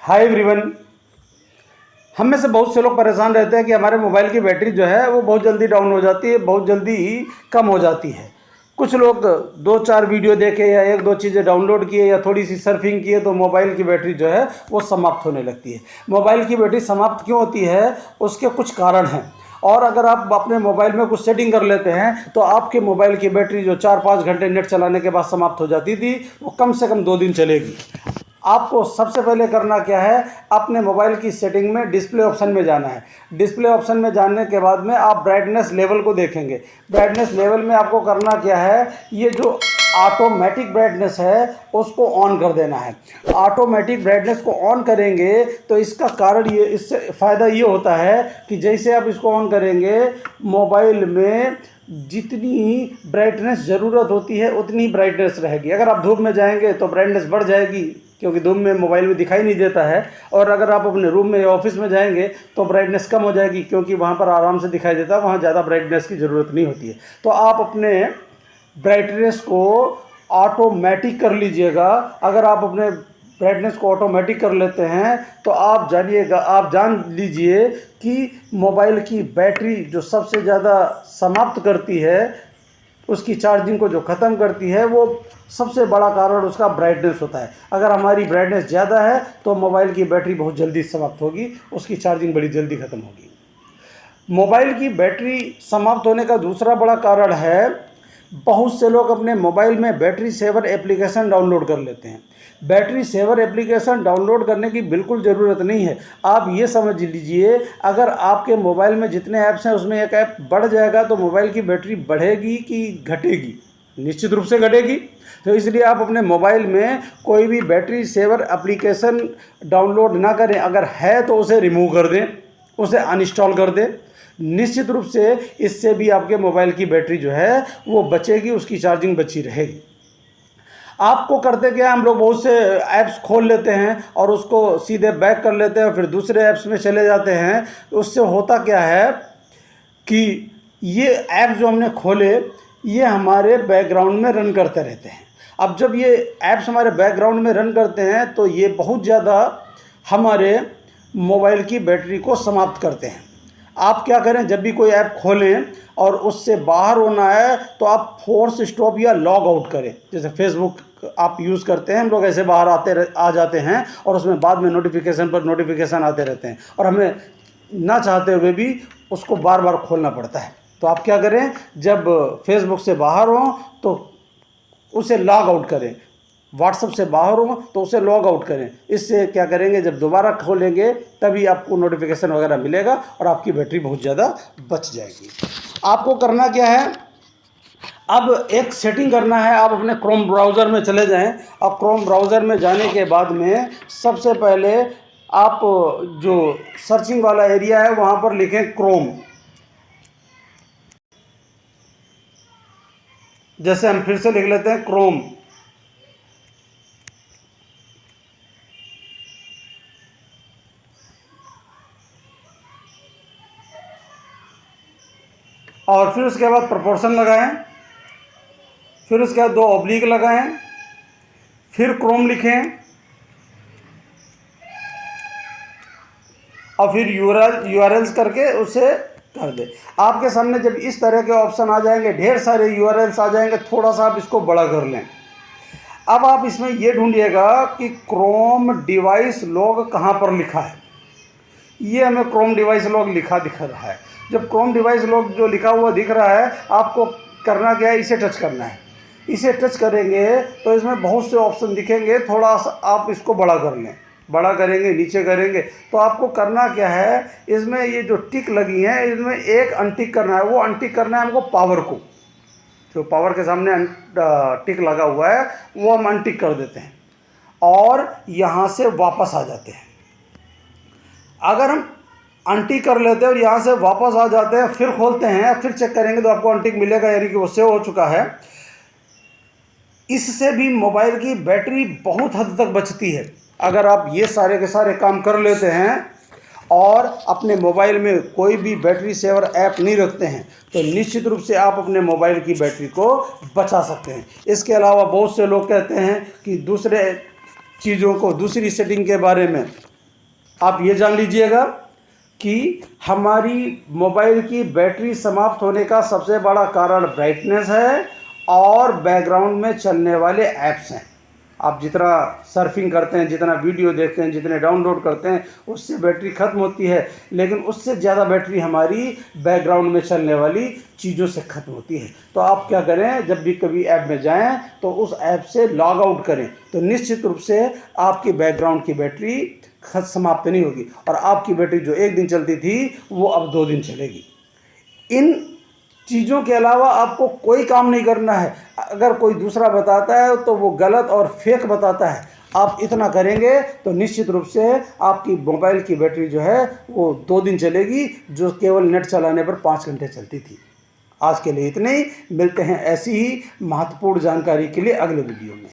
Hi everyone. हम में से बहुत से लोग परेशान रहते हैं कि हमारे मोबाइल की बैटरी जो है वो बहुत जल्दी डाउन हो जाती है, बहुत जल्दी ही कम हो जाती है। कुछ लोग 2-4 वीडियो देखे या 1-2 चीज़ें डाउनलोड किए या थोड़ी सी सर्फिंग किए तो मोबाइल की बैटरी जो है वो समाप्त होने लगती है। मोबाइल की बैटरी समाप्त क्यों होती है, उसके कुछ कारण हैं। और अगर आप अपने मोबाइल में कुछ सेटिंग कर लेते हैं तो आपके मोबाइल की बैटरी जो 4-5 घंटे नेट चलाने के बाद समाप्त हो जाती थी वो कम से कम 2 दिन चलेगी। आपको सबसे पहले करना क्या है, अपने मोबाइल की सेटिंग में डिस्प्ले ऑप्शन में जाना है। डिस्प्ले ऑप्शन में जाने के बाद में आप ब्राइटनेस लेवल को देखेंगे। ब्राइटनेस लेवल में आपको करना क्या है, ये जो ऑटोमेटिक ब्राइटनेस है उसको ऑन कर देना है। ऑटोमेटिक ब्राइटनेस को ऑन करेंगे तो इसका कारण ये, इससे फ़ायदा ये होता है कि जैसे आप इसको ऑन करेंगे मोबाइल में जितनी ब्राइटनेस ज़रूरत होती है उतनी ब्राइटनेस रहेगी। अगर आप धूप में जाएंगे तो ब्राइटनेस बढ़ जाएगी क्योंकि धूप में मोबाइल में दिखाई नहीं देता है, और अगर आप अपने रूम में या ऑफिस में जाएंगे तो ब्राइटनेस कम हो जाएगी क्योंकि वहाँ पर आराम से दिखाई देता है, वहाँ ज़्यादा ब्राइटनेस की ज़रूरत नहीं होती है। तो आप अपने ब्राइटनेस को ऑटोमेटिक कर लीजिएगा। अगर आप अपने ब्राइटनेस को ऑटोमेटिक कर लेते हैं तो आप जान लीजिए कि मोबाइल की बैटरी जो सबसे ज़्यादा समाप्त करती है, उसकी चार्जिंग को जो ख़त्म करती है, वो सबसे बड़ा कारण उसका ब्राइटनेस होता है। अगर हमारी ब्राइटनेस ज़्यादा है तो मोबाइल की बैटरी बहुत जल्दी समाप्त होगी, उसकी चार्जिंग बड़ी जल्दी ख़त्म होगी। मोबाइल की बैटरी समाप्त होने का दूसरा बड़ा कारण है, बहुत से लोग अपने मोबाइल में बैटरी सेवर एप्लीकेशन डाउनलोड कर लेते हैं। बैटरी सेवर एप्लीकेशन डाउनलोड करने की बिल्कुल ज़रूरत नहीं है। आप ये समझ लीजिए, अगर आपके मोबाइल में जितने ऐप्स हैं उसमें एक ऐप बढ़ जाएगा तो मोबाइल की बैटरी बढ़ेगी कि घटेगी? निश्चित रूप से घटेगी। तो इसलिए आप अपने मोबाइल में कोई भी बैटरी सेवर एप्लीकेशन डाउनलोड ना करें। अगर है तो उसे रिमूव कर दें, उसे अनइंस्टॉल कर दें। निश्चित रूप से इससे भी आपके मोबाइल की बैटरी जो है वो बचेगी, उसकी चार्जिंग बची रहेगी। आपको करते क्या, हम लोग बहुत से ऐप्स खोल लेते हैं और उसको सीधे बैक कर लेते हैं, फिर दूसरे ऐप्स में चले जाते हैं। उससे होता क्या है कि ये ऐप्स जो हमने खोले ये हमारे बैकग्राउंड में रन करते रहते हैं। अब जब ये ऐप्स हमारे बैकग्राउंड में रन करते हैं तो ये बहुत ज़्यादा हमारे मोबाइल की बैटरी को समाप्त करते हैं। आप क्या करें, जब भी कोई ऐप खोलें और उससे बाहर होना है तो आप फोर्स स्टॉप या लॉग आउट करें। जैसे फेसबुक आप यूज़ करते हैं, हम लोग ऐसे बाहर आ जाते हैं और उसमें बाद में नोटिफिकेशन पर नोटिफिकेशन आते रहते हैं और हमें ना चाहते हुए भी उसको बार बार खोलना पड़ता है। तो आप क्या करें, जब फेसबुक से बाहर हों तो उसे लॉग आउट करें, व्हाट्सएप से बाहर हो तो उसे लॉग आउट करें। इससे क्या करेंगे, जब दोबारा खोलेंगे तभी आपको नोटिफिकेशन वगैरह मिलेगा और आपकी बैटरी बहुत ज़्यादा बच जाएगी। आपको करना क्या है, अब एक सेटिंग करना है। आप अपने क्रोम ब्राउज़र में चले जाएं। अब क्रोम ब्राउज़र में जाने के बाद में सबसे पहले आप जो सर्चिंग वाला एरिया है वहाँ पर लिखें क्रोम। जैसे हम फिर से लिख लेते हैं क्रोम। और फिर उसके बाद प्रोपोर्शन लगाएं, फिर उसके बाद 2 ऑब्लिक लगाएं, फिर क्रोम लिखें और फिर यूआरएल्स करके उसे कर दें। आपके सामने जब इस तरह के ऑप्शन आ जाएंगे, ढेर सारे यूआरएल्स आ जाएंगे, थोड़ा सा आप इसको बड़ा कर लें। अब आप इसमें ये ढूंढिएगा कि क्रोम डिवाइस लॉग कहाँ पर लिखा है। ये हमें क्रोम डिवाइस लॉग लिखा दिख रहा है। जब क्रोम डिवाइस लॉग जो लिखा हुआ दिख रहा है, आपको करना क्या है, इसे टच करना है। इसे टच करेंगे तो इसमें बहुत से ऑप्शन दिखेंगे, थोड़ा सा आप इसको बड़ा कर लें। बड़ा करेंगे, नीचे करेंगे तो आपको करना क्या है, इसमें ये जो टिक लगी हैं इसमें एक अनटिक करना है। वो अनटिक करना है हमको पावर को, जो पावर के सामने टिक लगा हुआ है वो हम अनटिक कर देते हैं और यहाँ से वापस आ जाते हैं। अगर हम अनटिक कर लेते हैं और यहाँ से वापस आ जाते हैं, फिर खोलते हैं, फिर चेक करेंगे तो आपको अनटिक मिलेगा, यानी कि वो सेव हो चुका है। इससे भी मोबाइल की बैटरी बहुत हद तक बचती है। अगर आप ये सारे के सारे काम कर लेते हैं और अपने मोबाइल में कोई भी बैटरी सेवर ऐप नहीं रखते हैं तो निश्चित रूप से आप अपने मोबाइल की बैटरी को बचा सकते हैं। इसके अलावा बहुत से लोग कहते हैं कि दूसरे चीज़ों को, दूसरी सेटिंग के बारे में आप ये जान लीजिएगा कि हमारी मोबाइल की बैटरी समाप्त होने का सबसे बड़ा कारण ब्राइटनेस है और बैकग्राउंड में चलने वाले ऐप्स हैं। आप जितना सर्फिंग करते हैं, जितना वीडियो देखते हैं, जितने डाउनलोड करते हैं, उससे बैटरी ख़त्म होती है, लेकिन उससे ज़्यादा बैटरी हमारी बैकग्राउंड में चलने वाली चीज़ों से ख़त्म होती है। तो आप क्या करें, जब भी कभी ऐप में जाएं तो उस ऐप से लॉग आउट करें, तो निश्चित रूप से आपकी बैकग्राउंड की बैटरी समाप्त नहीं होगी और आपकी बैटरी जो 1 दिन चलती थी वो अब 2 दिन चलेगी। इन चीज़ों के अलावा आपको कोई काम नहीं करना है। अगर कोई दूसरा बताता है तो वो गलत और फेक बताता है। आप इतना करेंगे तो निश्चित रूप से आपकी मोबाइल की बैटरी जो है वो 2 दिन चलेगी, जो केवल नेट चलाने पर 5 घंटे चलती थी। आज के लिए इतने ही। मिलते हैं ऐसी ही महत्वपूर्ण जानकारी के लिए अगले वीडियो में।